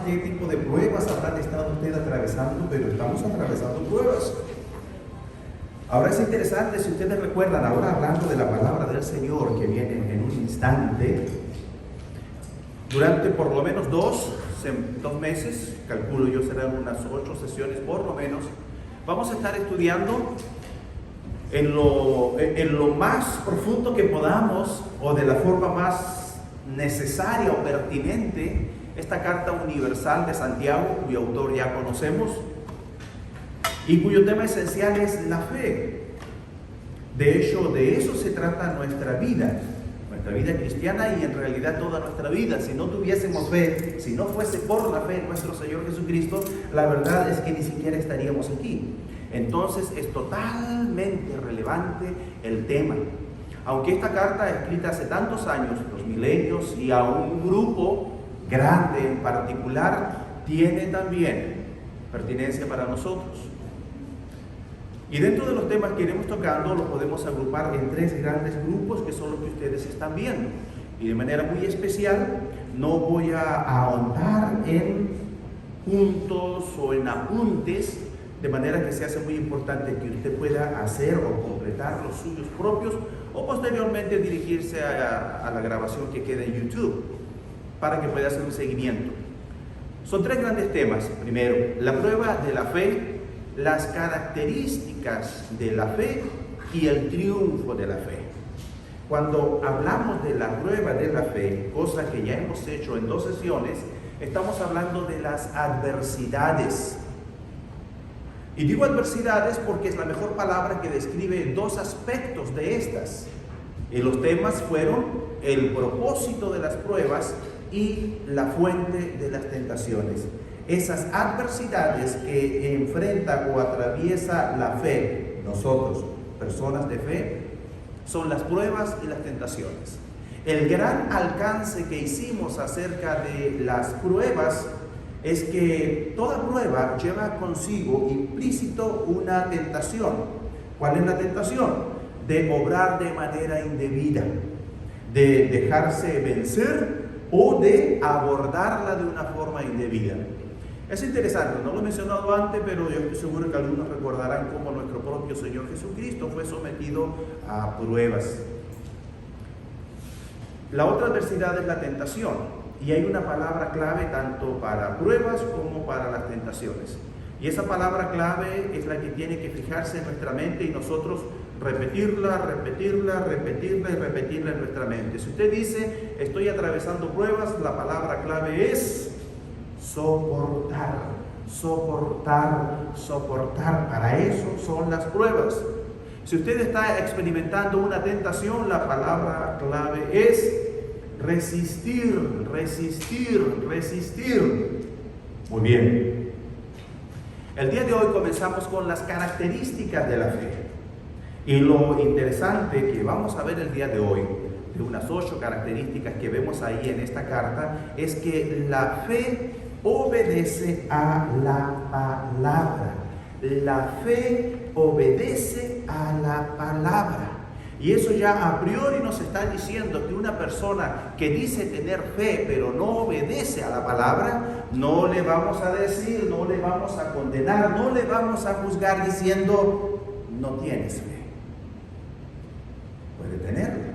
qué tipo de pruebas habrán estado ustedes atravesando, pero estamos atravesando pruebas. Ahora es interesante, si ustedes recuerdan, ahora hablando de la palabra del Señor que viene en un instante, durante por lo menos dos meses, calculo yo serán unas 8 sesiones por lo menos, vamos a estar estudiando en lo más profundo que podamos, o de la forma más necesaria o pertinente, esta carta universal de Santiago, cuyo autor ya conocemos y cuyo tema esencial es la fe. De hecho, de eso se trata nuestra vida cristiana, y en realidad toda nuestra vida. Si no tuviésemos fe, si no fuese por la fe en nuestro Señor Jesucristo, la verdad es que ni siquiera estaríamos aquí. Entonces es totalmente relevante el tema. Aunque esta carta, escrita hace tantos años, los milenios, y a un grupo grande en particular, tiene también pertinencia para nosotros. Y dentro de los temas que iremos tocando, los podemos agrupar en 3 grandes grupos, que son los que ustedes están viendo. Y de manera muy especial, no voy a ahondar en puntos o en apuntes, de manera que se hace muy importante que usted pueda hacer o completar los suyos propios, o posteriormente dirigirse a la grabación que queda en YouTube, para que pueda hacer un seguimiento. Son 3 grandes temas. Primero, la prueba de la fe, las características de la fe y el triunfo de la fe. Cuando hablamos de la prueba de la fe, cosa que ya hemos hecho en 2 sesiones, estamos hablando de las adversidades. Y digo adversidades porque es la mejor palabra que describe 2 aspectos de estas. Y los temas fueron el propósito de las pruebas y la fuente de las tentaciones. Esas adversidades que enfrenta o atraviesa la fe, nosotros, personas de fe, son las pruebas y las tentaciones. El gran alcance que hicimos acerca de las pruebas es que toda prueba lleva consigo implícito una tentación. ¿Cuál es la tentación? De obrar de manera indebida, de dejarse vencer o de abordarla de una forma indebida. Es interesante, no lo he mencionado antes, pero yo estoy seguro que algunos recordarán cómo nuestro propio Señor Jesucristo fue sometido a pruebas. La otra adversidad es la tentación, y hay una palabra clave tanto para pruebas como para las tentaciones. Y esa palabra clave es la que tiene que fijarse en nuestra mente y nosotros repetirla en nuestra mente. Si usted dice, estoy atravesando pruebas, la palabra clave es soportar. Para eso son las pruebas. Si usted está experimentando una tentación, la palabra clave es resistir. Muy bien. El día de hoy comenzamos con las características de la fe. Y lo interesante que vamos a ver el día de hoy, de unas 8 características que vemos ahí en esta carta, es que la fe obedece a la palabra. La fe obedece a la palabra. Y eso ya a priori nos está diciendo que una persona que dice tener fe pero no obedece a la palabra, no le vamos a decir, no le vamos a condenar, no le vamos a juzgar diciendo no tienes fe. Puede tenerla.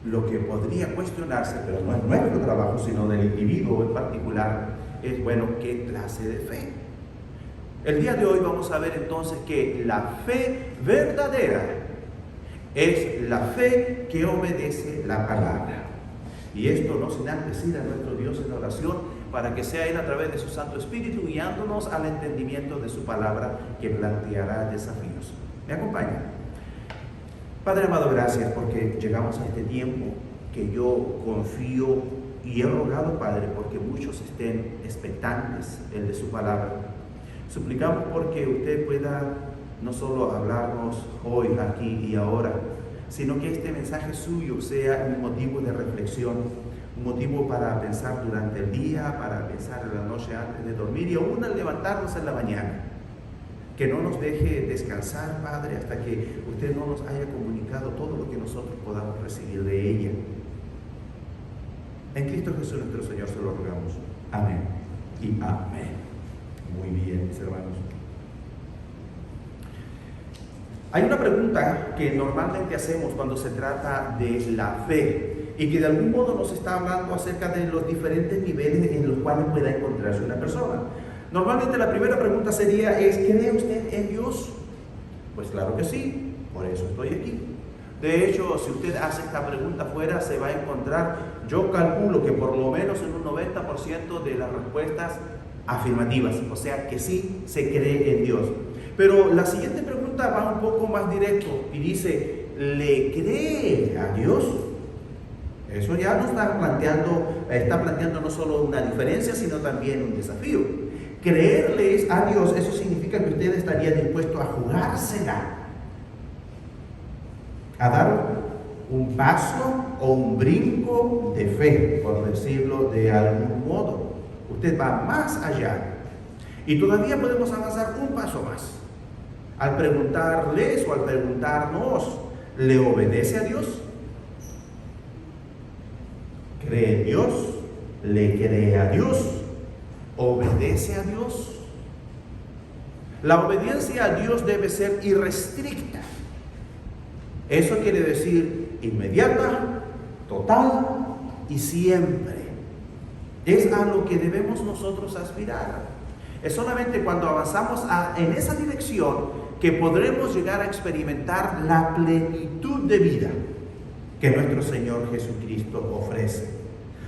Lo que podría cuestionarse, pero no es nuestro trabajo, sino del individuo en particular, es, bueno, ¿qué clase de fe? El día de hoy vamos a ver entonces que la fe verdadera es la fe que obedece la palabra. Y esto no sin antes ir a nuestro Dios en oración, para que sea Él a través de su Santo Espíritu guiándonos al entendimiento de su palabra, que planteará desafíos. ¿Me acompaña? Padre amado, gracias porque llegamos a este tiempo que yo confío y he rogado, Padre, porque muchos estén expectantes de su palabra. Suplicamos porque usted pueda no solo hablarnos hoy, aquí y ahora, sino que este mensaje suyo sea un motivo de reflexión, un motivo para pensar durante el día, para pensar en la noche antes de dormir y aún al levantarnos en la mañana. Que no nos deje descansar, Padre, hasta que usted no nos haya comunicado todo lo que nosotros podamos recibir de ella. En Cristo Jesús nuestro Señor se lo rogamos. Amén. amén. Muy bien, mis hermanos. Hay una pregunta que normalmente hacemos cuando se trata de la fe y que de algún modo nos está hablando acerca de los diferentes niveles en los cuales pueda encontrarse una persona. Normalmente la primera pregunta sería, ¿cree usted en Dios? Pues claro que sí, por eso estoy aquí. De hecho, si usted hace esta pregunta afuera, se va a encontrar, yo calculo que por lo menos en un 90% de las respuestas afirmativas, o sea que sí se cree en Dios. Pero la siguiente pregunta va un poco más directo y dice, ¿le cree a Dios? Eso ya nos está planteando no solo una diferencia, sino también un desafío. Creerles a Dios, eso significa que usted estaría dispuesto a jugársela, a dar un paso o un brinco de fe, por decirlo de algún modo. Usted va más allá y todavía podemos avanzar un paso más. Al preguntarles o al preguntarnos, ¿le obedece a Dios? ¿Cree en Dios? ¿Le cree a Dios? ¿Obedece a Dios? La obediencia a Dios debe ser irrestricta. Eso quiere decir inmediata, total y siempre. Es a lo que debemos nosotros aspirar. Es solamente cuando avanzamos en esa dirección que podremos llegar a experimentar la plenitud de vida que nuestro Señor Jesucristo ofrece.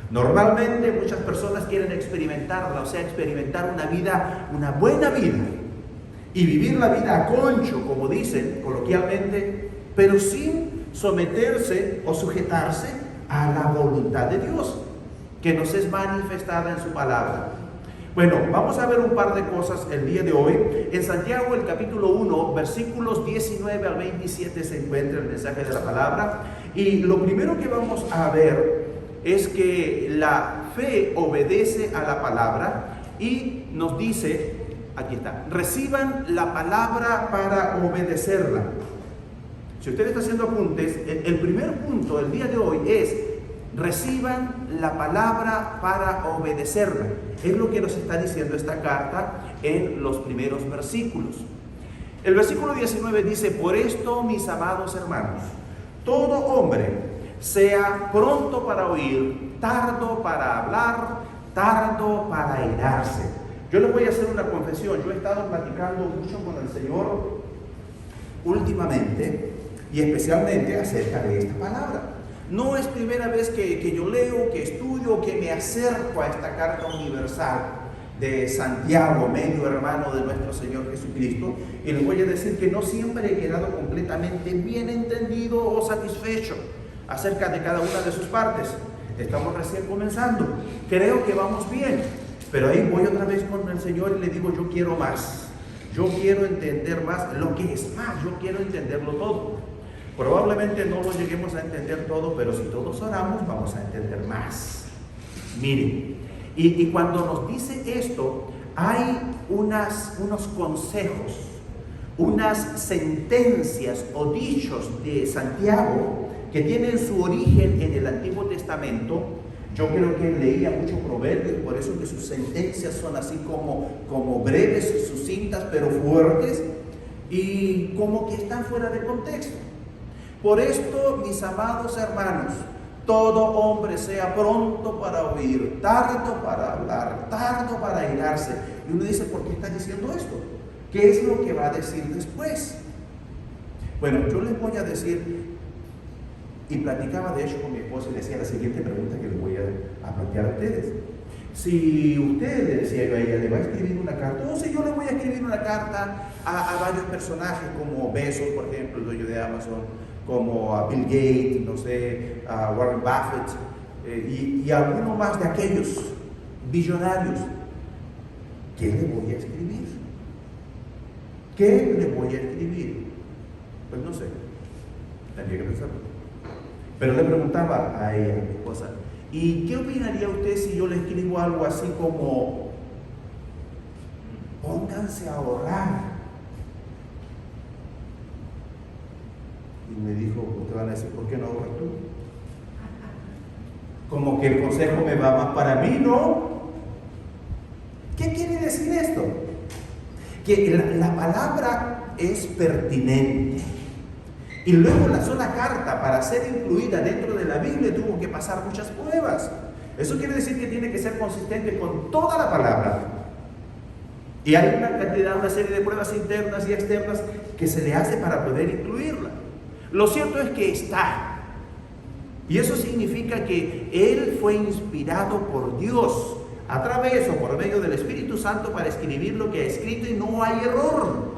Normalmente muchas personas quieren experimentarla, o sea, experimentar una buena vida y vivir la vida a concho, como dicen coloquialmente, pero sin someterse o sujetarse a la voluntad de Dios, que nos es manifestada en su palabra. Bueno, vamos a ver un par de cosas el día de hoy. En Santiago, el capítulo 1, versículos 19 al 27 se encuentra el mensaje de la palabra. Y lo primero que vamos a ver es que la fe obedece a la palabra y nos dice, aquí está, reciban la palabra para obedecerla. Si usted está haciendo apuntes, el primer punto del día de hoy es reciban la palabra para obedecerla. Es lo que nos está diciendo esta carta en los primeros versículos. El versículo 19 dice, por esto, mis amados hermanos, todo hombre sea pronto para oír, tardo para hablar, tardo para airarse. Yo les voy a hacer una confesión. Yo he estado platicando mucho con el Señor últimamente y especialmente acerca de esta palabra. No es primera vez que yo leo, que estudio, que me acerco a esta carta universal de Santiago, medio hermano de nuestro Señor Jesucristo, y les voy a decir que no siempre he quedado completamente bien entendido o satisfecho acerca de cada una de sus partes. Estamos recién comenzando, creo que vamos bien, pero ahí voy otra vez con el Señor y le digo, yo quiero más, yo quiero entender más, lo que es más, yo quiero entenderlo todo. Probablemente no lo lleguemos a entender todo, pero si todos oramos, vamos a entender más. Miren, y cuando nos dice esto, hay unos consejos, unas sentencias o dichos de Santiago que tienen su origen en el Antiguo Testamento. Yo creo que él leía mucho proverbios, por eso que sus sentencias son así como breves, sucintas, pero fuertes, y como que están fuera de contexto. Por esto, mis amados hermanos, todo hombre sea pronto para oír, tardo para hablar, tardo para airarse. Y uno dice, ¿por qué está diciendo esto? ¿Qué es lo que va a decir después? Bueno, yo les voy a decir, y platicaba de hecho con mi esposa y le decía la siguiente pregunta que les voy a plantear a ustedes. Si usted, le decía yo a ella, le va a escribir una carta, o si yo le voy a escribir una carta a varios personajes como Bezos, por ejemplo, el dueño de Amazon, como a Bill Gates, no sé, a Warren Buffett, y alguno más de aquellos billonarios, ¿qué le voy a escribir? ¿Qué le voy a escribir? Pues no sé, tendría que pensarlo. Pero le preguntaba a ella, a mi esposa, ¿y qué opinaría usted si yo le escribo algo así como, pónganse a ahorrar? Y me dijo, usted van a decir, ¿por qué no ahorras tú? Como que el consejo me va más para mí, ¿no? ¿Qué que la palabra es pertinente. Y luego la sola carta, para ser incluida dentro de la Biblia, tuvo que pasar muchas pruebas. Eso quiere decir que tiene que ser consistente con toda la palabra. Y hay una serie de pruebas internas y externas que se le hace para poder incluirla. Lo cierto es que está. Y eso significa que Él fue inspirado por Dios a través o por medio del Espíritu Santo para escribir lo que ha escrito, y no hay error.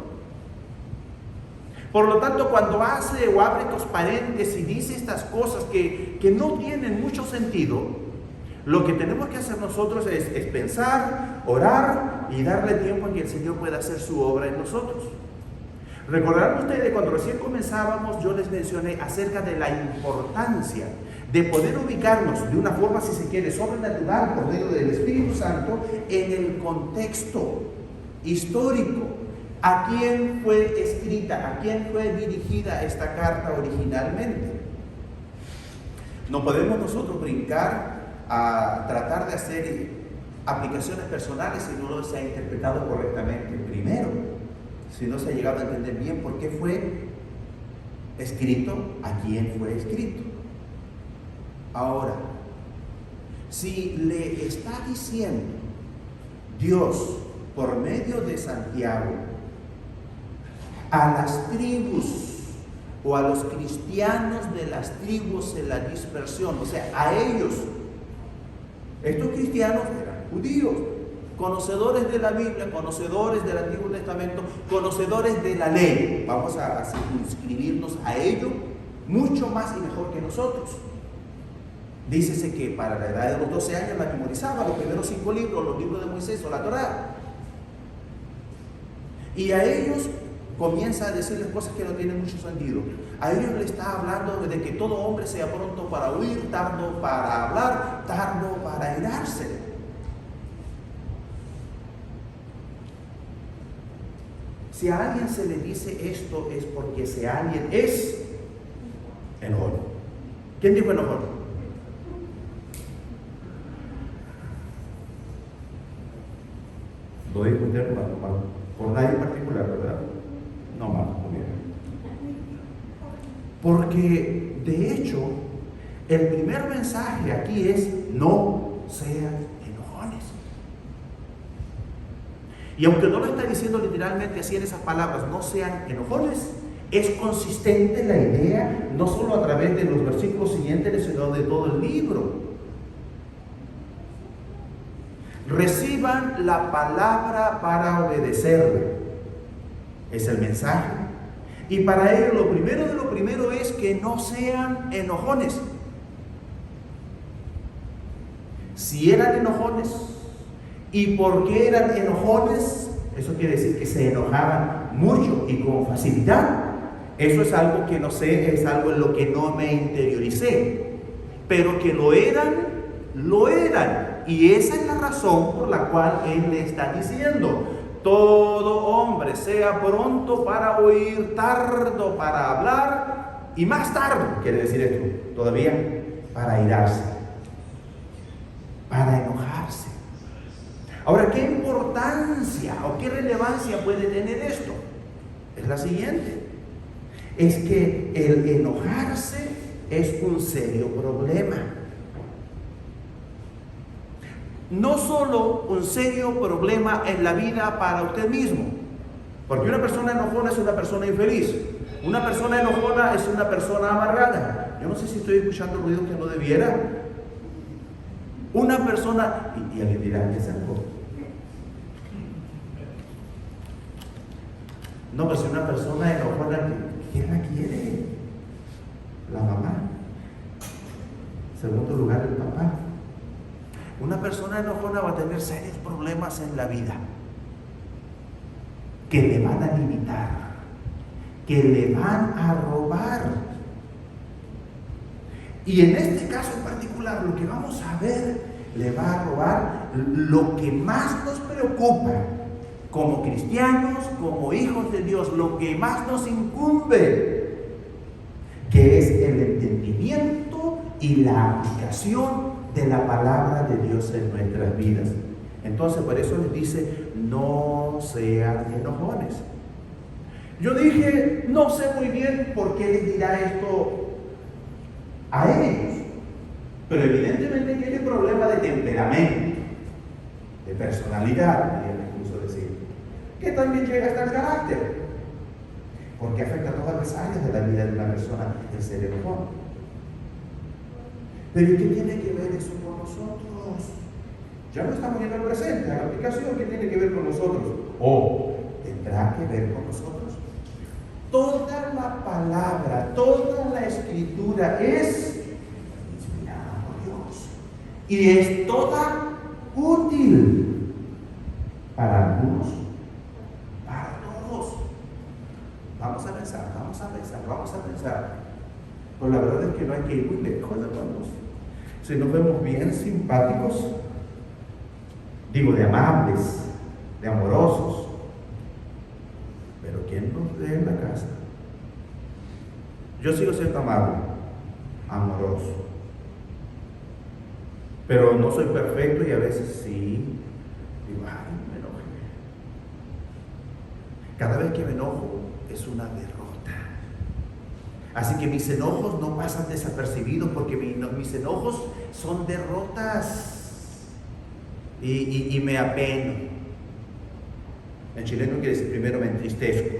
Por lo tanto, cuando hace o abre estos paréntesis y dice estas cosas que no tienen mucho sentido, lo que tenemos que hacer nosotros es pensar, orar y darle tiempo a que el Señor pueda hacer su obra en nosotros. Recordarán ustedes, cuando recién comenzábamos, yo les mencioné acerca de la importancia de poder ubicarnos de una forma, si se quiere, sobrenatural por medio del Espíritu Santo en el contexto histórico. ¿A quién fue escrita? ¿A quién fue dirigida esta carta originalmente? No podemos nosotros brincar a tratar de hacer aplicaciones personales si no se ha interpretado correctamente. Primero, si no se ha llegado a entender bien por qué fue escrito, a quién fue escrito. Ahora, si le está diciendo Dios por medio de Santiago a las tribus o a los cristianos de las tribus en la dispersión, o sea, a ellos, estos cristianos eran judíos, conocedores de la Biblia, conocedores del Antiguo Testamento, conocedores de la ley. Vamos a circunscribirnos a ello mucho más y mejor que nosotros. Dícese que para la edad de los 12 años la memorizaba, los primeros 5 libros, los libros de Moisés o la Torá. Y a ellos comienza a decirles cosas que no tienen mucho sentido. A ellos le está hablando de que todo hombre sea pronto para oír, tardo para hablar, tardo para irarse. Si a alguien se le dice esto, es porque ese alguien es enojón. ¿Quién dijo enojón? Lo dijo usted, por nadie en particular, ¿verdad? No, muy bien. Porque, de hecho, el primer mensaje aquí es: no sean enojones. Y aunque no lo está diciendo literalmente así en esas palabras, no sean enojones, es consistente la idea, no solo a través de los versículos siguientes, sino de todo el libro. Reciban la palabra para obedecerle. Es el mensaje. Y para ello lo primero de lo primero es que no sean enojones. Si eran enojones, ¿y por qué eran enojones? Eso quiere decir que se enojaban mucho y con facilidad. Eso es algo que no sé, es algo en lo que no me interioricé. Pero que lo eran, lo eran. Y esa es la razón por la cual Él le está diciendo: todo hombre sea pronto para oír, tardo para hablar, y más tardo, quiere decir esto, todavía, para irarse, para enojarse. Ahora, ¿qué importancia o qué relevancia puede tener esto? Es la siguiente: es que el enojarse es un serio problema. No solo un serio problema en la vida para usted mismo, porque una persona enojona es una persona infeliz, una persona enojona es una persona amargada. Yo no sé si estoy escuchando ruido que no debiera. Una persona, y alguien dirá, ¿qué es algo? No, pero si una persona enojona, ¿quién la quiere? La mamá. En segundo lugar, el papá. Una persona enojona va a tener serios problemas en la vida que le van a limitar, que le van a robar. Y en este caso en particular, lo que vamos a ver, le va a robar lo que más nos preocupa como cristianos, como hijos de Dios, lo que más nos incumbe, que es el entendimiento y la aplicación de la palabra de Dios en nuestras vidas. Entonces por eso les dice, no sean enojones. Yo dije, no sé muy bien por qué les dirá esto a ellos, pero evidentemente tiene problema de temperamento, de personalidad, podríamos incluso decir, que también llega hasta el carácter, porque afecta a todas las áreas de la vida de una persona el ser enojón. Pero ¿y qué tiene que ver eso con nosotros? Ya no estamos viendo el presente, la aplicación que tiene que ver con nosotros, o tendrá que ver con nosotros. Toda la palabra, toda la escritura es inspirada por Dios y es toda útil para algunos, para todos. Vamos a pensar. Pues la verdad es que no hay que ir muy lejos, hermanos. Si nos vemos bien simpáticos, digo de amables, de amorosos, pero ¿quién nos ve en la casa? Yo sigo siendo amable, amoroso, pero no soy perfecto y a veces sí, digo, ay, me enojé. Cada vez que me enojo es una derrota. Así que mis enojos no pasan desapercibidos porque mis enojos son derrotas y me apeno. En chileno quiere decir primero me entristezco.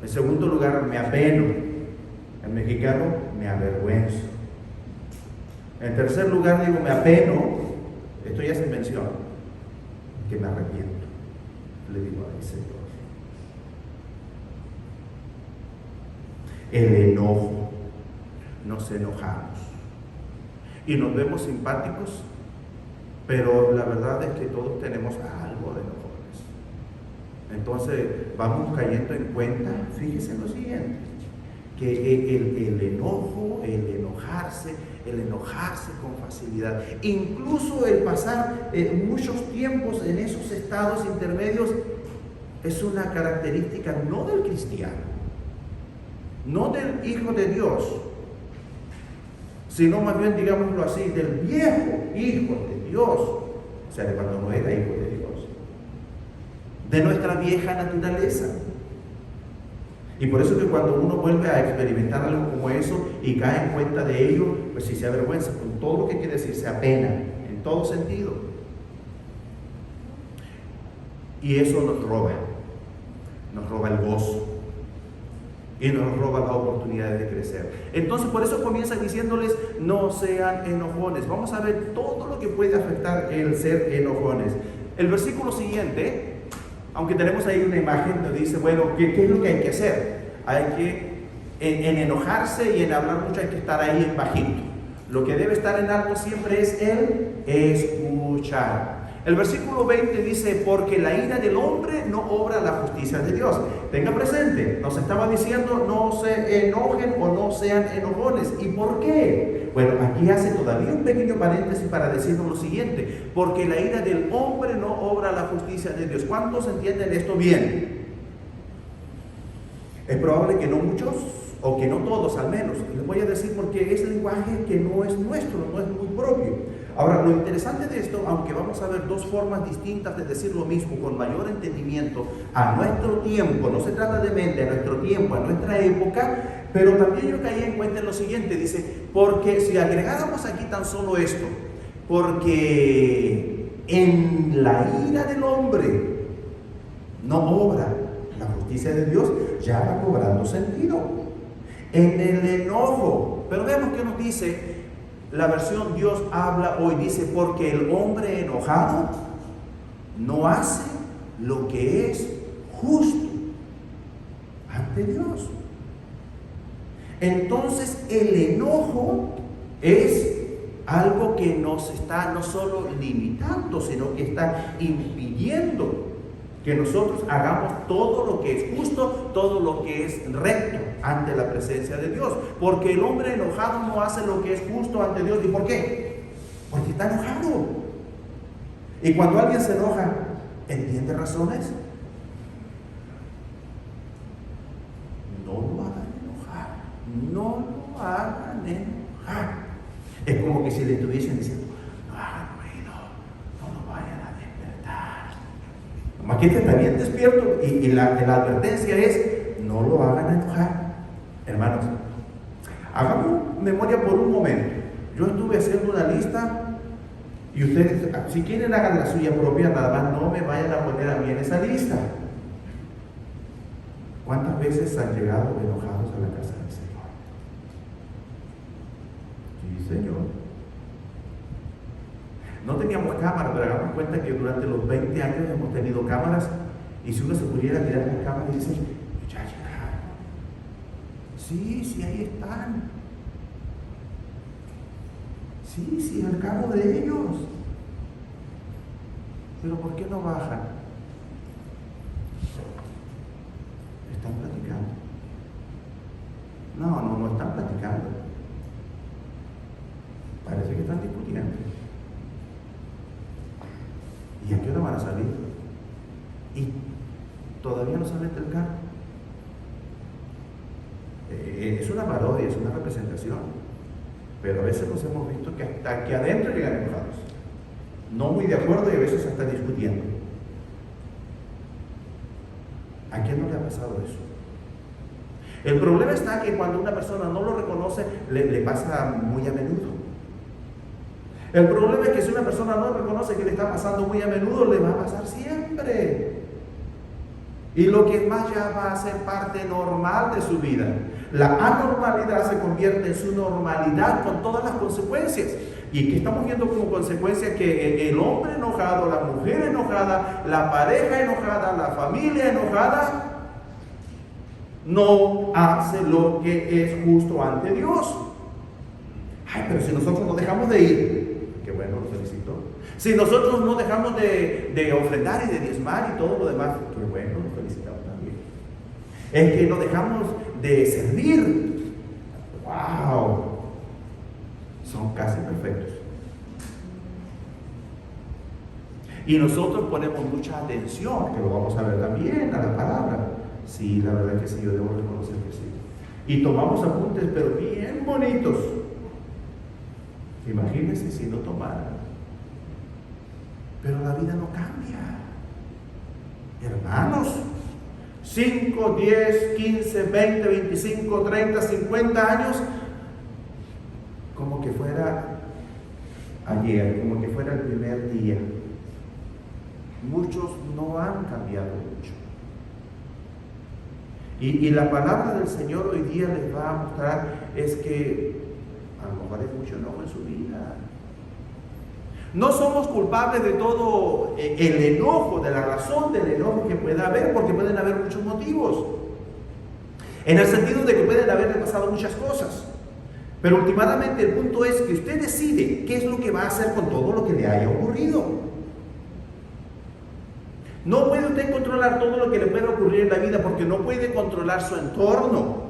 En segundo lugar me apeno. En mexicano me avergüenzo. En tercer lugar digo me apeno. Esto ya es invención. Que me arrepiento. Le digo a mi Señor. El enojo. Nos enojamos. Y nos vemos simpáticos, pero la verdad es que todos tenemos algo de enojo. Entonces vamos cayendo en cuenta, fíjese en lo siguiente, que el enojo, el enojarse con facilidad, incluso el pasar muchos tiempos en esos estados intermedios, es una característica no del cristiano, no del Hijo de Dios, sino más bien, digámoslo así, del viejo Hijo de Dios, o sea, de cuando no era Hijo de Dios. De nuestra vieja naturaleza. Y por eso que cuando uno vuelve a experimentar algo como eso y cae en cuenta de ello, pues sí se avergüenza con todo lo que quiere decir, se apena en todo sentido. Y eso nos roba el gozo y nos roba la oportunidad de crecer. Entonces por eso comienza diciéndoles, no sean enojones. Vamos a ver todo lo que puede afectar el ser enojones. El versículo siguiente, aunque tenemos ahí una imagen donde dice, bueno, ¿qué es lo que hay que hacer? Hay que, en enojarse y en hablar mucho hay que estar ahí en bajito. Lo que debe estar en alto siempre es el escuchar. El versículo 20 dice, porque la ira del hombre no obra la justicia de Dios. Tenga presente, nos estaba diciendo, no se enojen o no sean enojones. ¿Y por qué? Bueno, aquí hace todavía un pequeño paréntesis para decirnos lo siguiente, porque la ira del hombre no obra la justicia de Dios. ¿Cuántos entienden esto bien? Es probable que no muchos, o que no todos al menos. Les voy a decir porque es lenguaje que no es nuestro, no es muy propio. Ahora, lo interesante de esto, aunque vamos a ver dos formas distintas de decir lo mismo con mayor entendimiento a nuestro tiempo, no se trata de mente, a nuestro tiempo, a nuestra época, pero también yo caí en cuenta en lo siguiente, dice, porque si agregáramos aquí tan solo esto, porque en la ira del hombre no obra la justicia de Dios, ya va cobrando sentido. En el enojo, pero veamos qué nos dice la versión Dios habla hoy, dice, porque el hombre enojado no hace lo que es justo ante Dios. Entonces el enojo es algo que nos está no solo limitando, sino que está impidiendo que nosotros hagamos todo lo que es justo, todo lo que es recto ante la presencia de Dios. Porque el hombre enojado no hace lo que es justo ante Dios. ¿Y por qué? Porque está enojado. Y cuando alguien se enoja, ¿entiende razones? No lo hagan enojar. No lo hagan enojar. Es como que si le estuviesen diciendo, no hagan ruido, no lo vayan a despertar. Más que está bien despierto y la advertencia es, no lo hagan enojar. Hermanos, hagamos memoria por un momento. Yo estuve haciendo una lista y ustedes, si quieren, hagan la suya propia, nada más no me vayan a poner a mí en esa lista. ¿Cuántas veces han llegado enojados a la casa del Señor? Sí, Señor. No teníamos cámara, pero hagamos cuenta que durante los 20 años hemos tenido cámaras, y si uno se pudiera mirar las cámaras y dice, ya llegaron. Sí, ahí están. Sí, al cabo de ellos. Pero ¿por qué no bajan? Están platicando. No están platicando. Parece que están discutiendo. ¿Y a qué hora van a salir? Y todavía no salen del carro. Es una parodia, es una representación. Pero a veces nos hemos visto que hasta aquí adentro llegan enojados. No muy de acuerdo y a veces hasta discutiendo. ¿A quién no le ha pasado eso? El problema está que cuando una persona no lo reconoce, le pasa muy a menudo. El problema es que si una persona no reconoce que le está pasando muy a menudo, le va a pasar siempre. Y lo que más ya va a ser parte normal de su vida. La anormalidad se convierte en su normalidad con todas las consecuencias. ¿Y qué estamos viendo como consecuencia? Que el hombre enojado, la mujer enojada, la pareja enojada, la familia enojada, no hace lo que es justo ante Dios. Ay, pero si nosotros nos dejamos de ir, qué bueno, lo felicito. Si nosotros no dejamos de ofrendar y de diezmar y todo lo demás, qué bueno, lo felicitamos también. Es que no dejamos de servir. ¡Wow! Son casi perfectos. Y nosotros ponemos mucha atención, que lo vamos a ver también, a la palabra. Sí, la verdad que sí, yo debo reconocer que sí. Y tomamos apuntes, pero bien bonitos. Imagínense si no tomaran. Pero la vida no cambia. Hermanos, 5, 10, 15, 20, 25, 30, 50 años, como que fuera ayer, como que fuera el primer día. Muchos no han cambiado mucho. Y la palabra del Señor hoy día les va a mostrar es que a lo mejor hay mucho enojo en su vida. No somos culpables de todo el enojo, de la razón del enojo que pueda haber, porque pueden haber muchos motivos. En el sentido de que pueden haberle pasado muchas cosas. Pero últimamente el punto es que usted decide qué es lo que va a hacer con todo lo que le haya ocurrido. No puede usted controlar todo lo que le pueda ocurrir en la vida porque no puede controlar su entorno.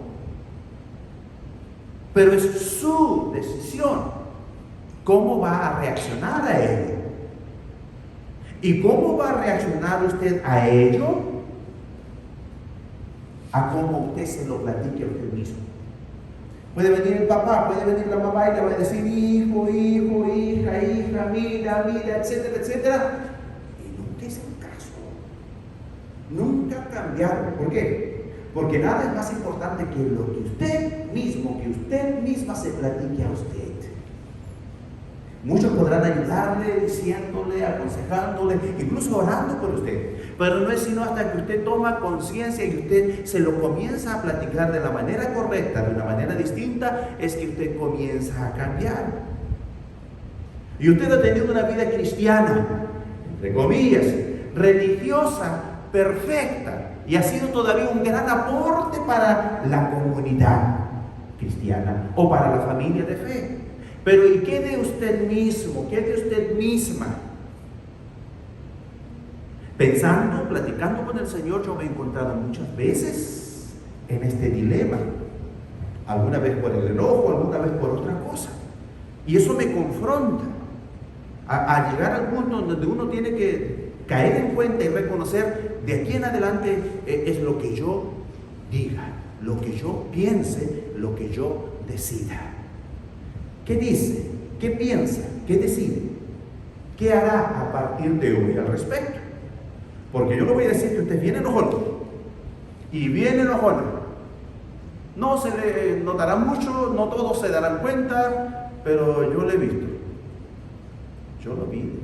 Pero es su decisión cómo va a reaccionar a ello. ¿Y cómo va a reaccionar usted a ello? A cómo usted se lo platique a usted mismo. Puede venir el papá, puede venir la mamá y le va a decir hijo, hija, mira, etcétera, etcétera. Y nunca es el caso. Nunca cambiaron. ¿Por qué? Porque nada es más importante que lo que usted mismo, que usted misma se platique a usted. Muchos podrán ayudarle, diciéndole, aconsejándole, incluso orando por usted. Pero no es sino hasta que usted toma conciencia y usted se lo comienza a platicar de la manera correcta, de una manera distinta, es que usted comienza a cambiar. Y usted ha tenido una vida cristiana, entre comillas, religiosa, perfecta, y ha sido todavía un gran aporte para la comunidad cristiana o para la familia de fe. Pero ¿y qué de usted mismo? ¿Qué de usted misma? Pensando, platicando con el Señor, yo me he encontrado muchas veces en este dilema. Alguna vez por el enojo, alguna vez por otra cosa. Y eso me confronta a llegar al punto donde uno tiene que caer en cuenta y reconocer de aquí en adelante es lo que yo diga, lo que yo piense, lo que yo decida. ¿Qué dice? ¿Qué piensa? ¿Qué decide? ¿Qué hará a partir de hoy al respecto? Porque yo le voy a decir que usted viene enojón y viene enojón. No se le notará mucho, no todos se darán cuenta, pero yo lo he visto. Yo lo vi.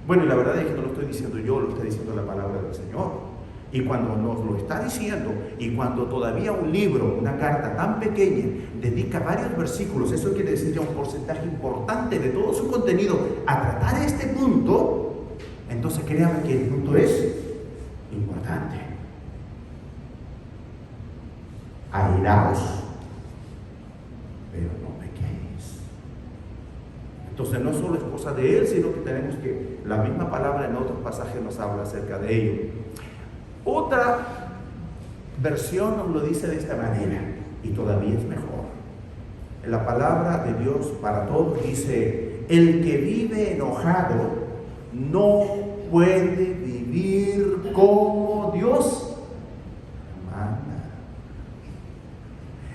Bueno, y la verdad es que no lo estoy diciendo yo, lo está diciendo la palabra del Señor. Y cuando nos lo está diciendo, y cuando todavía un libro, una carta tan pequeña, dedica varios versículos, eso quiere decir ya un porcentaje importante de todo su contenido a tratar este punto, entonces créanme que el punto es importante. Airaos, pero no pequéis. Entonces no solo es cosa de él, sino que tenemos que, la misma palabra en otros pasajes nos habla acerca de ello. Otra versión nos lo dice de esta manera, y todavía es mejor. En la palabra de Dios para todos dice: el que vive enojado no puede vivir como Dios manda.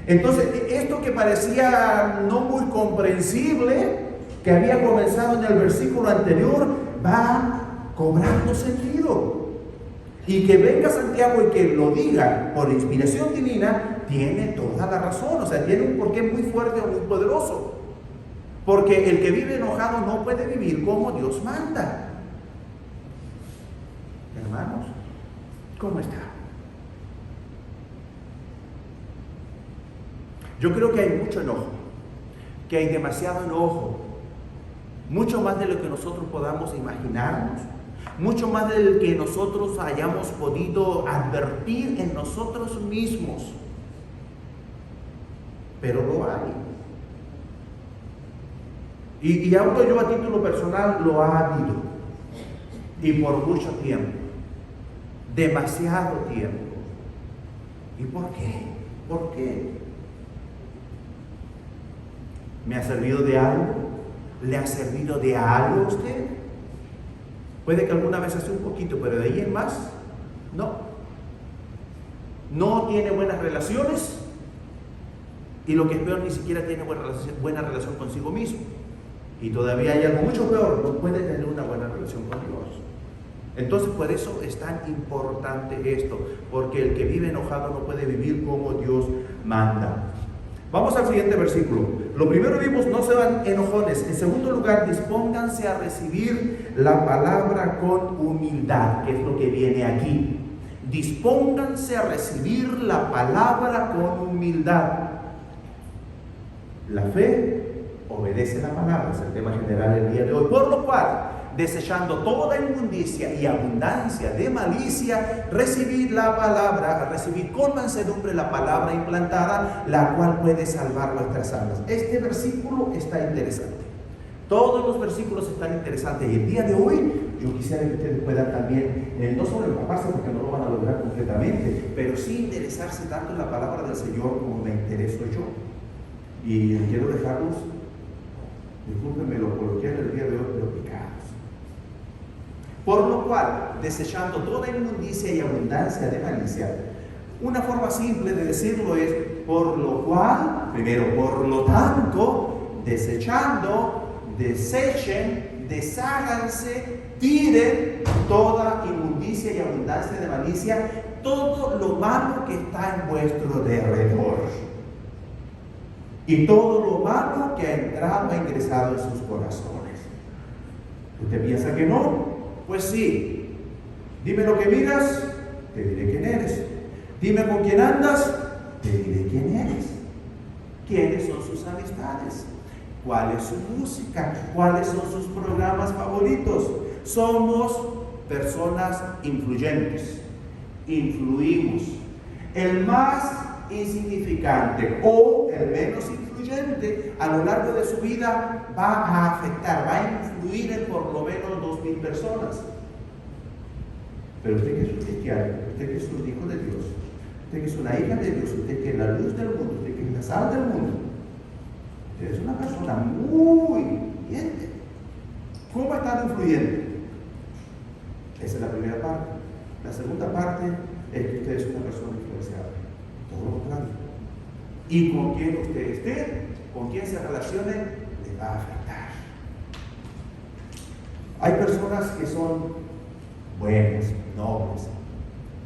Entonces, esto que parecía no muy comprensible, que había comenzado en el versículo anterior, va cobrando sentido. Y que venga Santiago y que lo diga por inspiración divina, tiene toda la razón. O sea, tiene un porqué muy fuerte o muy poderoso. Porque el que vive enojado no puede vivir como Dios manda. Hermanos, ¿cómo está? Yo creo que hay mucho enojo, que hay demasiado enojo, mucho más de lo que nosotros podamos imaginarnos. Mucho más del que nosotros hayamos podido advertir en nosotros mismos. Pero lo hay. Y hablo yo a título personal, lo ha habido. Y por mucho tiempo. Demasiado tiempo. ¿Y por qué? ¿Por qué? ¿Me ha servido de algo? ¿Le ha servido de algo a usted? Puede que alguna vez hace un poquito, pero de ahí en más, no. No tiene buenas relaciones, y lo que es peor, ni siquiera tiene buena relación consigo mismo. Y todavía hay algo mucho peor, no puede tener una buena relación con Dios. Entonces, por eso es tan importante esto, porque el que vive enojado no puede vivir como Dios manda. Vamos al siguiente versículo. Lo primero vimos, no sean enojones. En segundo lugar, dispónganse a recibir la palabra con humildad, que es lo que viene aquí. Dispónganse a recibir la palabra con humildad. La fe obedece la palabra, es el tema general del día de hoy. Por lo cual, desechando toda inmundicia y abundancia de malicia, recibid la palabra, recibid con mansedumbre la palabra implantada, la cual puede salvar vuestras almas. Este versículo está interesante. Todos los versículos están interesantes, y el día de hoy yo quisiera que ustedes puedan también, no solo empaparse, porque no lo van a lograr completamente, pero sí interesarse tanto en la palabra del Señor como me intereso yo. Y quiero dejarlos, discúlpenme lo coloquial el día de hoy, pero picados. Por lo cual, desechando toda inmundicia y abundancia de malicia, una forma simple de decirlo es: por lo cual, primero, por lo tanto, desechando, desechen, desháganse, tiren toda inmundicia y abundancia de malicia, todo lo malo que está en vuestro derredor. Y todo lo malo que ha entrado, ha ingresado en sus corazones. ¿Usted piensa que no? Pues sí. Dime lo que miras, te diré quién eres. Dime con quién andas, te diré quién eres. ¿Quiénes son sus amistades? ¿Cuál es su música? ¿Cuáles son sus programas favoritos? Somos personas influyentes. Influimos. El más insignificante o el menos influyente a lo largo de su vida va a afectar, va a influir en por lo menos 2,000 personas. Pero usted que es un cristiano, usted que es un hijo de Dios, usted que es una hija de Dios, usted que es la luz del mundo, usted que es la sal del mundo, usted es una persona muy influyente. ¿Cómo está influyendo? Esa es la primera parte. La segunda parte es que usted es una persona influenciable. Todo lo contrario. Y con quien usted esté, con quien se relacione, le va a afectar. Hay personas que son buenas, nobles,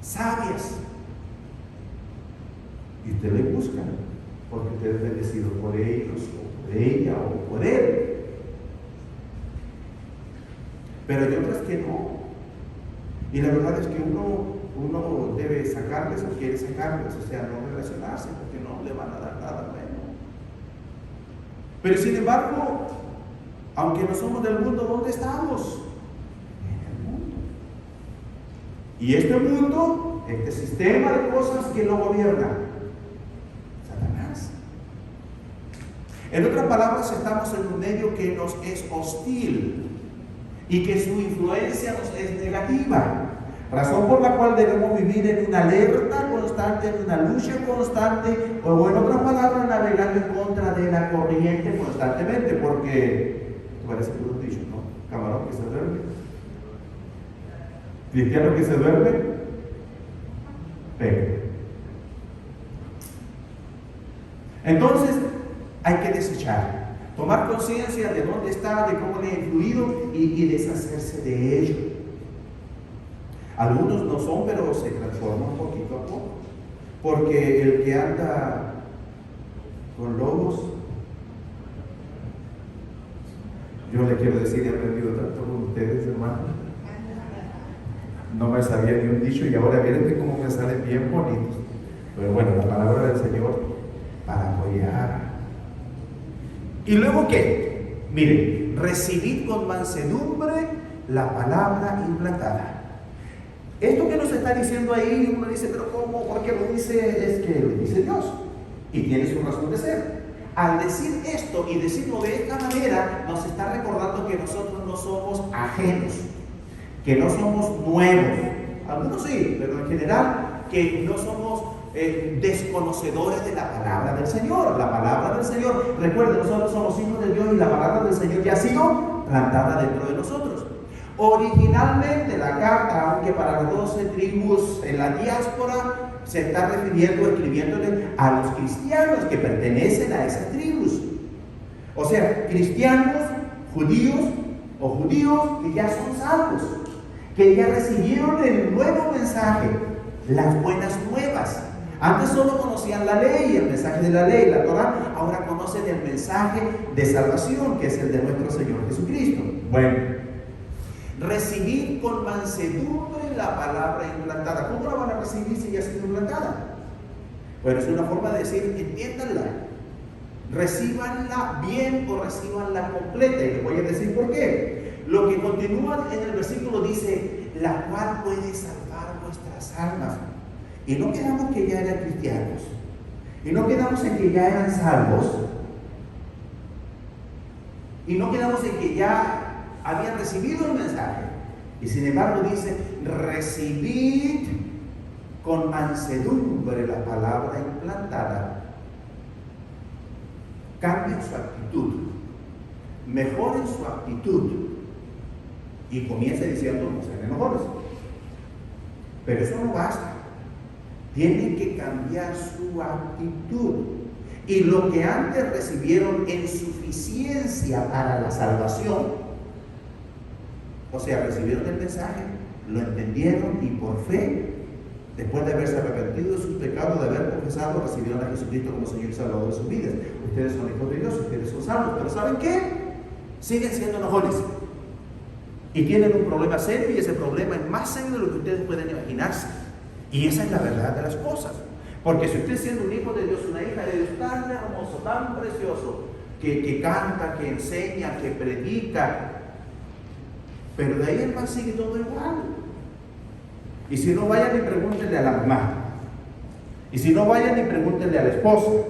sabias, y usted le busca porque usted es bendecido por ellos, o por ella, o por él. Pero hay otras que no. Y la verdad es que uno debe sacarles o quiere sacarles, o sea, no relacionarse porque no le van a dar nada bueno. Pero sin embargo, aunque no somos del mundo, ¿dónde estamos? En el mundo. Y este mundo, este sistema de cosas que lo gobierna, Satanás. En otras palabras, estamos en un medio que nos es hostil y que su influencia nos es negativa. Razón por la cual debemos vivir en una alerta constante, en una lucha constante, o en otras palabras, navegando en contra de la corriente constantemente, porque parece que lo he dicho, ¿no? Camarón que se duerme, cristiano que se duerme, pega. Entonces, hay que desechar, tomar conciencia de dónde está, de cómo le ha influido y deshacerse de ello. Algunos no son, pero se transforman poquito a poco. Porque el que anda con lobos, yo le quiero decir, he aprendido tanto con ustedes, hermanos. No me sabía ni un dicho y ahora miren cómo me salen bien bonitos. Pero bueno, la palabra del Señor para apoyar. ¿Y luego qué? Miren, recibid con mansedumbre la palabra implantada. Esto que nos está diciendo ahí, uno dice, pero ¿cómo? ¿Por qué lo dice? Es que lo dice Dios y tiene su razón de ser. Al decir esto y decirlo de esta manera, nos está recordando que nosotros no somos ajenos, que no somos nuevos. Algunos sí, pero en general que no somos desconocedores de la palabra del Señor. La palabra del Señor, recuerden, nosotros somos hijos de Dios y la palabra del Señor ya ha sido plantada dentro de nosotros. Originalmente la carta, aunque para las 12 tribus en la diáspora, se está refiriendo, escribiéndole a los cristianos que pertenecen a esas tribus. O sea, cristianos, judíos o judíos que ya son salvos, que ya recibieron el nuevo mensaje, las buenas nuevas. Antes solo conocían la ley, el mensaje de la ley, la Torá. Ahora conocen el mensaje de salvación, que es el de nuestro Señor Jesucristo. Bueno, recibir con mansedumbre la palabra implantada. ¿Cómo la van a recibir si ya ha sido implantada? Bueno, es una forma de decir, entiéndanla, recíbanla bien o recíbanla completa. Y les voy a decir por qué. Lo que continúa en el versículo dice, la cual puede salvar vuestras almas. Y no quedamos que ya eran cristianos, y no quedamos en que ya eran salvos, y no quedamos en que ya habían recibido el mensaje. Y sin embargo dice, recibid con mansedumbre la palabra implantada. Cambien su actitud, mejoren su actitud. Y comienza diciendo, no sean mejores. Pero eso no basta. Tienen que cambiar su actitud. Y lo que antes recibieron en suficiencia para la salvación, o sea, recibieron el mensaje, lo entendieron y por fe, después de haberse arrepentido de sus pecados, de haber confesado, recibieron a Jesucristo como Señor y Salvador de sus vidas. Ustedes son hijos de Dios, ustedes son salvos, pero ¿saben qué? Siguen siendo enojones. Y tienen un problema serio, y ese problema es más serio de lo que ustedes pueden imaginarse. Y esa es la verdad de las cosas. Porque si usted siendo un hijo de Dios, una hija de Dios tan hermoso, tan precioso, que canta, que enseña, que predica, pero de ahí el más sigue todo igual. Y si no, vayan y pregúntenle a la mamá. Y si no, vayan y pregúntenle al esposo.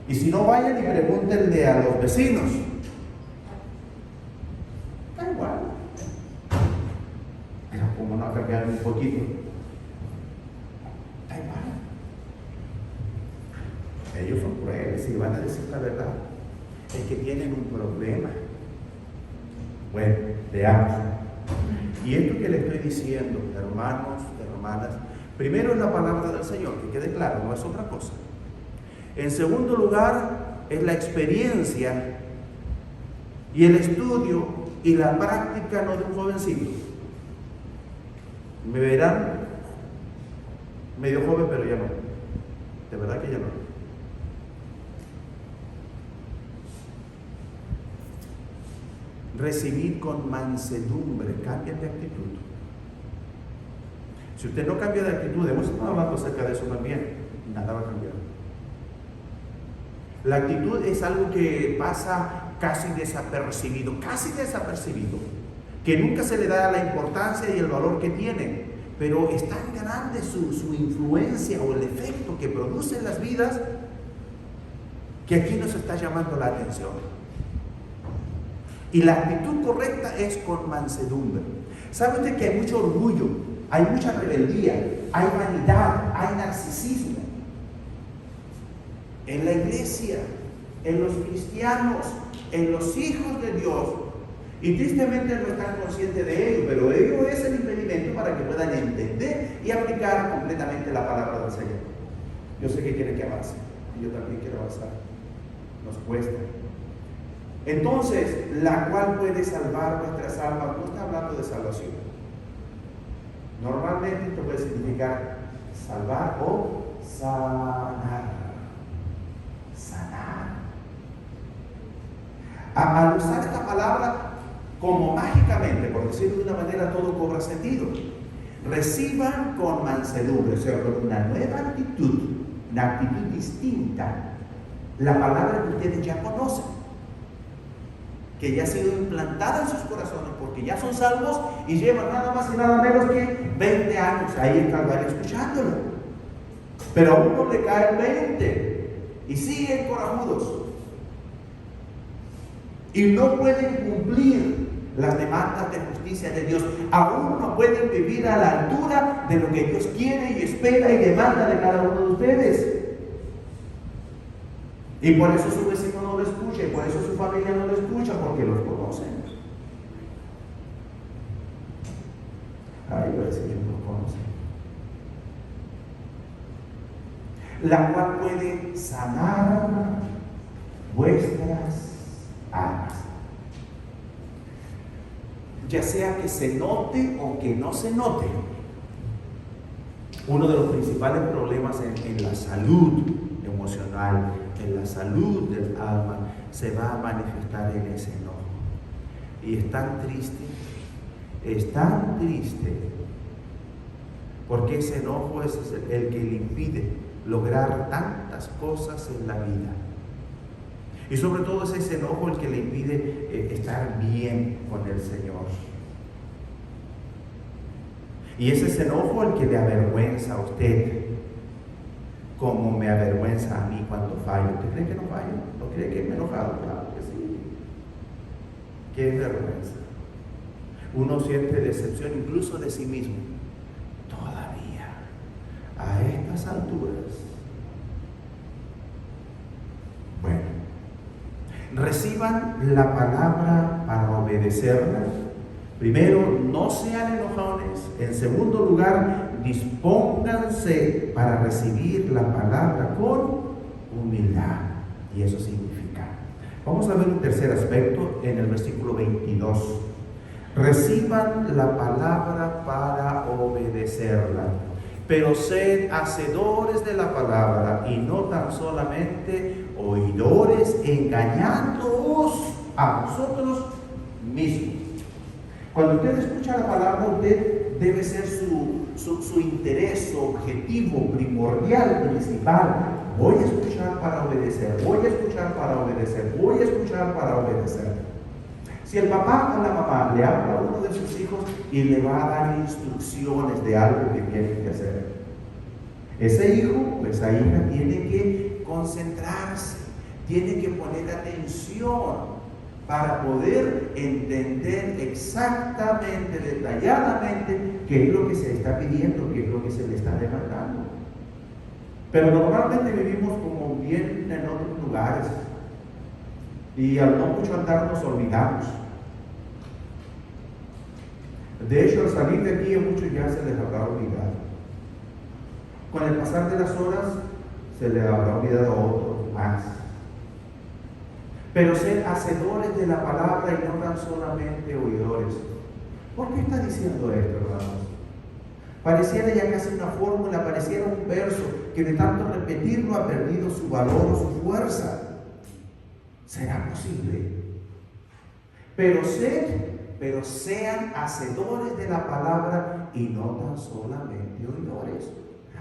Y si no, vayan y pregúntenle a los vecinos. Da igual. Pero como no ha cambiado un poquito. Da igual. Ellos son crueles y van a decir la verdad. Es que tienen un problema. Bueno, veamos. Y esto que le estoy diciendo, hermanos, hermanas, primero es la palabra del Señor, que quede claro, no es otra cosa. En segundo lugar, es la experiencia y el estudio y la práctica no de un jovencito. Me verán medio joven, pero ya no. De verdad que ya no. Recibir con mansedumbre, cambia de actitud. Si usted no cambia de actitud, hemos estado hablando acerca de eso también, nada va a cambiar. La actitud es algo que pasa casi desapercibido, que nunca se le da la importancia y el valor que tiene, pero es tan grande su influencia o el efecto que produce en las vidas, que aquí nos está llamando la atención. Y la actitud correcta es con mansedumbre. ¿Sabe usted que hay mucho orgullo, hay mucha rebeldía, hay vanidad, hay narcisismo en la iglesia, en los cristianos, en los hijos de Dios? Y tristemente no están conscientes de ello, pero ello es el impedimento para que puedan entender y aplicar completamente la palabra del Señor. Yo sé que quieren que avance, y yo también quiero avanzar. Nos cuesta. Entonces, la cual puede salvar nuestras almas. No está hablando de salvación. Normalmente esto puede significar salvar o sanar. Al usar esta palabra, como mágicamente, por decirlo de una manera, todo cobra sentido. Reciban con mansedumbre, o sea, con una nueva actitud, una actitud distinta, la palabra que ustedes ya conocen, que ya ha sido implantada en sus corazones, porque ya son salvos y llevan nada más y nada menos que 20 años ahí en Calvario escuchándolo. Pero a uno le cae el 20 y siguen corajudos. Y no pueden cumplir las demandas de justicia de Dios. Aún no pueden vivir a la altura de lo que Dios quiere y espera y demanda de cada uno de ustedes. Y por eso su vecino no lo escucha, y por eso su familia no lo escucha, porque los conocen. Ay, voy a decir, los conocen. La cual puede sanar vuestras almas. Ya sea que se note o que no se note, uno de los principales problemas en la salud emocional, en la salud del alma, se va a manifestar en ese enojo. Y es tan triste, porque ese enojo es el que le impide lograr tantas cosas en la vida. Y sobre todo es ese enojo el que le impide estar bien con el Señor. Y es ese enojo el que le avergüenza a usted, como me avergüenza a mí cuando fallo. ¿Usted cree que no fallo? ¿No cree que me he enojado? Claro que sí. Qué vergüenza. Uno siente decepción incluso de sí mismo. Todavía, a estas alturas. Bueno, reciban la palabra para obedecerla. Primero, no sean enojones. En segundo lugar, dispónganse para recibir la palabra con humildad. Y eso significa. Vamos a ver un tercer aspecto en el versículo 22. Reciban la palabra para obedecerla. Pero sed hacedores de la palabra y no tan solamente oidores, engañándoos a vosotros mismos. Cuando usted escucha la palabra, usted debe ser su interés, su objetivo primordial, principal. Voy a escuchar para obedecer, voy a escuchar para obedecer, voy a escuchar para obedecer. Si el papá o la mamá le habla a uno de sus hijos y le va a dar instrucciones de algo que tiene que hacer, ese hijo o esa hija tiene que concentrarse, tiene que poner atención para poder entender exactamente, detalladamente, qué es lo que se está pidiendo, qué es lo que se le está demandando. Pero normalmente vivimos como bien en otros lugares y al no mucho andar nos olvidamos. De hecho, al salir de aquí a muchos ya se les habrá olvidado. Con el pasar de las horas se les habrá olvidado a otros más. pero sed hacedores de la palabra y no tan solamente oidores. ¿Por qué está diciendo esto, hermanos? Pareciera ya casi una fórmula, pareciera un verso que de tanto repetirlo ha perdido su valor o su fuerza. ¿Será posible? Pero sean hacedores de la palabra y no tan solamente oidores.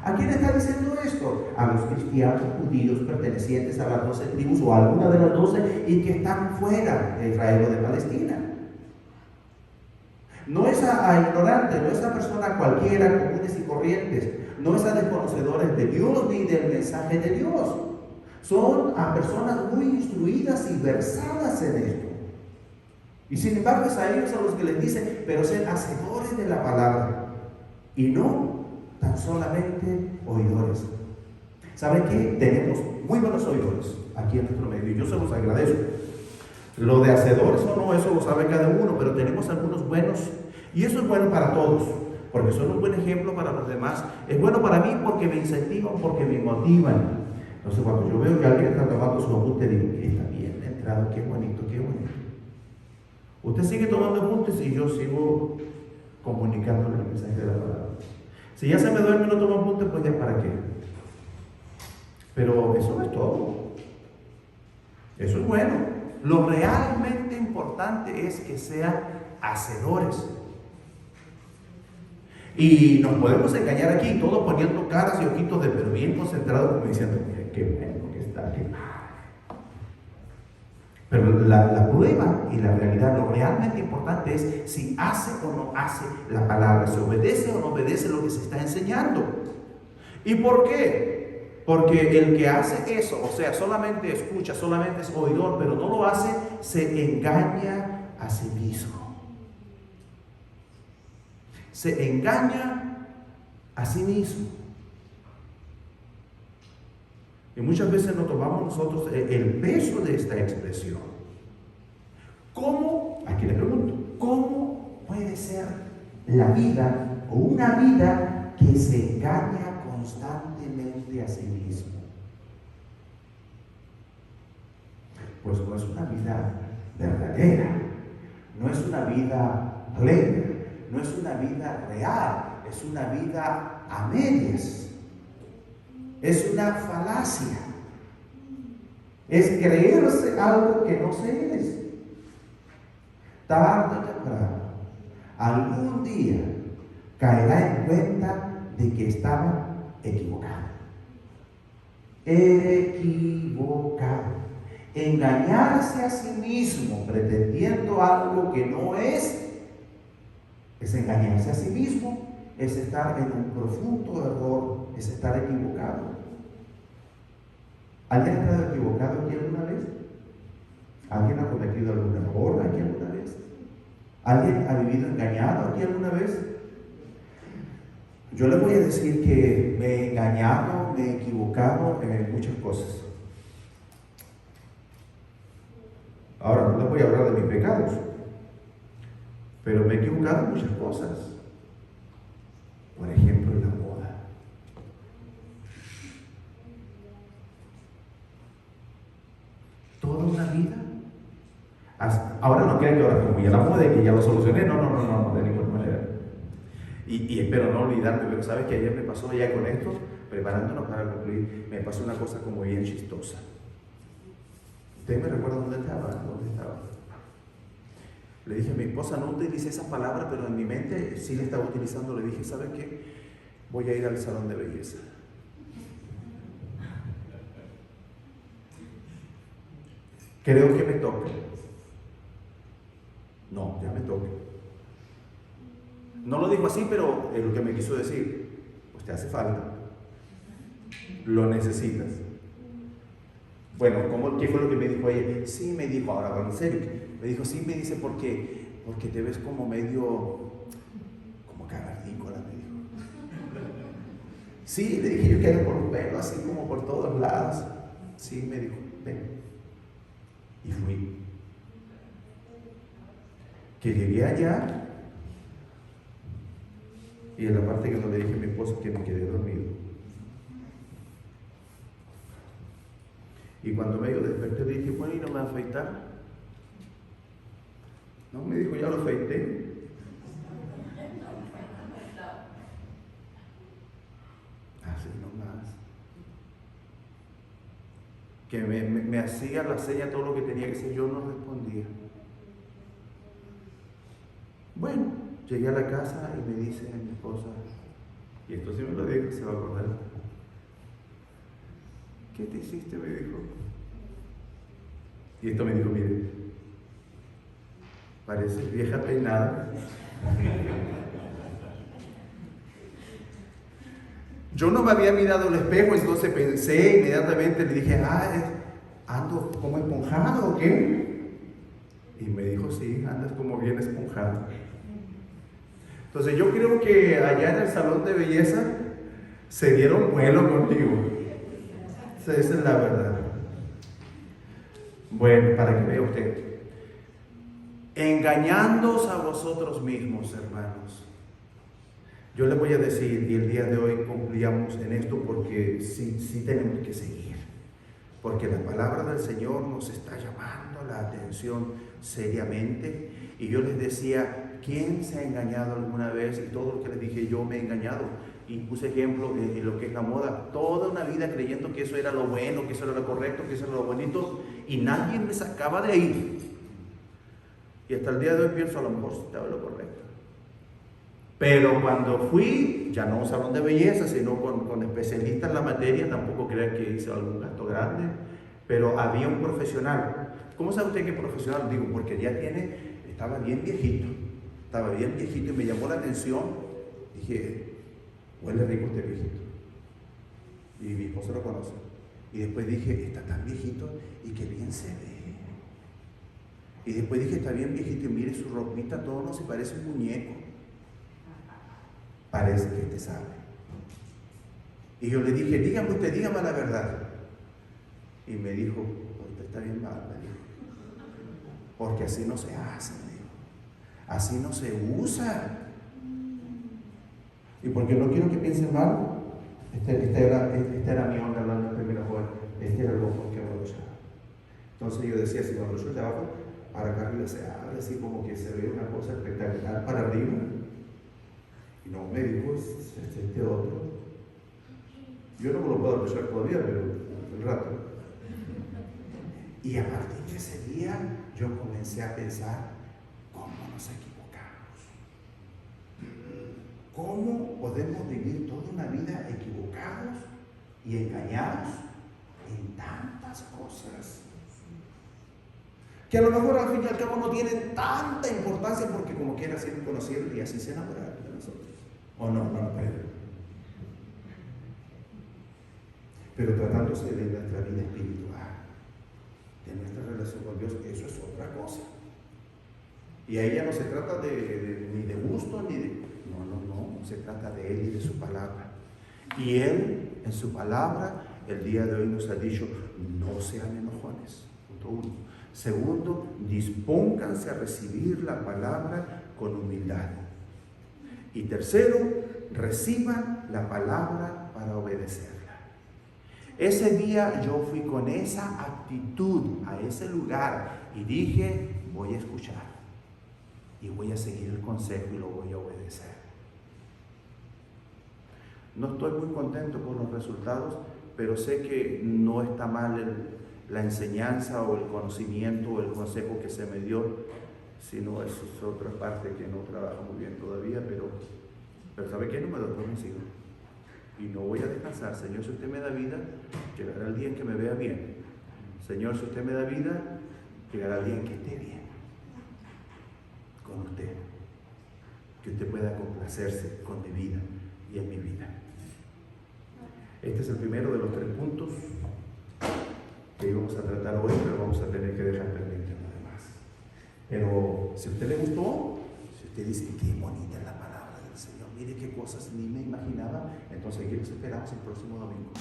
¿A quién está diciendo esto? A los cristianos judíos pertenecientes a las 12 tribus o a alguna de las 12 y que están fuera de Israel o de Palestina. No es a ignorantes, no es a personas cualquiera, comunes y corrientes, no es a desconocedores de Dios ni del mensaje de Dios. Son a personas muy instruidas y versadas en esto. Y sin embargo es a ellos a los que les dicen, pero sed hacedores de la palabra y no tan solamente oidores. ¿Saben qué? Tenemos muy buenos oidores aquí en nuestro medio y yo se los agradezco. Lo de hacedores o no, eso lo sabe cada uno, pero tenemos algunos buenos y eso es bueno para todos, porque son un buen ejemplo para los demás. Es bueno para mí porque me incentivan, porque me motivan. Entonces cuando yo veo que alguien está tomando su apunte, digo, que está bien entrado, qué bonito, qué bonito. Usted sigue tomando apuntes y yo sigo comunicándole el mensaje de la palabra. Si ya se me duerme y no tomo apuntes, pues ya para qué. Pero eso no es todo. Eso es bueno. Lo realmente importante es que sean hacedores. Y nos podemos engañar aquí, todos poniendo caras y ojitos de pero bien concentrados, como diciendo, mira, qué bueno que está, qué padre. Pero la prueba y la realidad, lo realmente importante es si hace o no hace la palabra, si obedece o no obedece lo que se está enseñando. ¿Y por qué? Porque el que hace eso, o sea, solamente escucha, solamente es oidor, pero no lo hace, se engaña a sí mismo. Se engaña a sí mismo. Y muchas veces nos tomamos nosotros el peso de esta expresión. ¿Cómo? Aquí le pregunto, ¿cómo puede ser la vida o una vida que se engaña constantemente a sí mismo? Pues no es una vida verdadera, no es una vida plena, no es una vida real, es una vida a medias. Es una falacia. Es creerse algo que no se es. Tarde o temprano, algún día caerá en cuenta de que estaba equivocado. Equivocado. Engañarse a sí mismo pretendiendo algo que no es engañarse a sí mismo, es estar en un profundo error, es estar equivocado. ¿Alguien ha estado equivocado aquí alguna vez? ¿Alguien ha cometido algún error aquí alguna vez? ¿Alguien ha vivido engañado aquí alguna vez? Yo le voy a decir que me he engañado, me he equivocado en muchas cosas. Ahora no les voy a hablar de mis pecados, pero me he equivocado en muchas cosas. Por ejemplo, en la boda. Toda una vida. Ahora no crean que ahora como ya la boda y que ya lo solucioné. No, de ninguna manera. Y espero no olvidarme, pero sabes que ayer me pasó ya con esto, preparándonos para concluir, me pasó una cosa como bien chistosa. ¿Usted me recuerda dónde estaba? Le dije a mi esposa, no utilice esa palabra, pero en mi mente sí la estaba utilizando. Le dije, ¿sabes qué? Voy a ir al salón de belleza. Creo que me toca. No, ya me toca. No lo dijo así, pero es lo que me quiso decir. Pues te hace falta. Lo necesitas. Bueno, ¿qué fue lo que me dijo ella? Sí, me dijo, ahora en serio. Me dijo, sí, me dice, porque te ves como medio, como cavernícola, me dijo. Sí, le dije, yo quiero por un pelo, así como por todos lados. Sí, me dijo, ven. Y fui. Que llegué allá, y en la parte que no le dije a mi esposo que me quedé dormido. Y Y cuando medio desperté dije, bueno, ¿y no me va a afeitar? No, me dijo, ya lo afeité. Así nomás. Que me hacía la seña todo lo que tenía que hacer, yo no respondía. Bueno, llegué a la casa y me dice mi esposa, y esto sí me lo dijo, se va a acordar. ¿Qué te hiciste? Me dijo. Y esto me dijo, mire, pareces vieja peinada. Yo no me había mirado al espejo, entonces pensé inmediatamente, le dije, ¿ando como esponjado o qué? Y me dijo, sí, andas como bien esponjado. Entonces yo creo que allá en el salón de belleza se dieron vuelo contigo. Esa es la verdad. Bueno, para que vea usted. Engañándoos a vosotros mismos, hermanos. Yo les voy a decir, y el día de hoy concluyamos en esto porque sí tenemos que seguir. Porque la palabra del Señor nos está llamando la atención seriamente. Y yo les decía, ¿quién se ha engañado alguna vez? Y todo lo que les dije, yo me he engañado. Y puse ejemplo en lo que es la moda. Toda una vida creyendo que eso era lo bueno, que eso era lo correcto, que eso era lo bonito. Y nadie me sacaba de ahí. Y hasta el día de hoy pienso, a lo mejor estaba lo correcto. Pero cuando fui, ya no a un salón de belleza, sino con especialistas en la materia, tampoco crean que hice algún gasto grande, pero había un profesional. ¿Cómo sabe usted qué profesional? Digo, porque ya estaba bien viejito y me llamó la atención. Dije, huele rico este viejito. Y mi esposo lo conoce. Y después dije, está tan viejito y que bien se ve. Y después dije, está bien viejito y mire su ropita, todo no se parece un muñeco. Parece que te sabe. Y yo le dije, dígame la verdad. Y me dijo, usted está bien mal, me dijo. Porque así no se hace, me dijo. Así no se usa. Y porque no quiero que piensen mal, este era mi onda hablando en primera joven, este era el ojo que abrochaba. Entonces yo decía, si lo abrocho de abajo, para acá arriba se abre así como que se ve una cosa espectacular para arriba. Y no me dijo, este otro. Yo no me lo puedo abrochar todavía, pero un rato. Y a partir de ese día, yo comencé a pensar, ¿cómo nos equivocamos? ¿Cómo podemos vivir toda una vida equivocados y engañados en tantas cosas? Que a lo mejor al fin y al cabo no tienen tanta importancia porque como quiera ser conocidos y así se enamoraron de nosotros. ¿O no, Pedro? Pero tratándose de nuestra vida espiritual, de nuestra relación con Dios, eso es otra cosa. Y ahí ya no se trata ni de gusto, ni de... No, se trata de Él y de su palabra. Y Él, en su palabra, el día de hoy nos ha dicho, no sean enojones. Punto 1. Segundo, dispónganse a recibir la palabra con humildad. Y tercero, reciban la palabra para obedecerla. Ese día yo fui con esa actitud a ese lugar y dije, voy a escuchar y voy a seguir el consejo y lo voy a obedecer. No estoy muy contento con los resultados, pero sé que no está mal la enseñanza o el conocimiento o el consejo que se me dio, sino eso es otra parte que no trabaja muy bien todavía, pero ¿sabe qué? No me doy por vencido. Y no voy a descansar. Señor, si usted me da vida, llegará el día en que me vea bien. Señor, si usted me da vida, llegará el día en que esté bien con usted. Que usted pueda complacerse con mi vida y en mi vida. Este es el primero de los 3 puntos que íbamos a tratar hoy, pero vamos a tener que dejar pendiente lo demás. Pero si a usted le gustó, si usted dice qué bonita es la palabra del Señor, mire qué cosas ni me imaginaba, entonces aquí nos esperamos el próximo domingo.